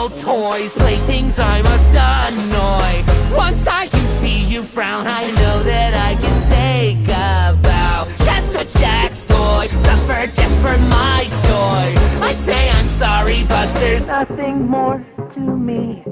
old toys, playthings I must annoy. Once I can see you frown, I know that I can take a bow. Just a Jack's toy, suffer just for my joy. I'd say I'm sorry, but there's nothing more to me.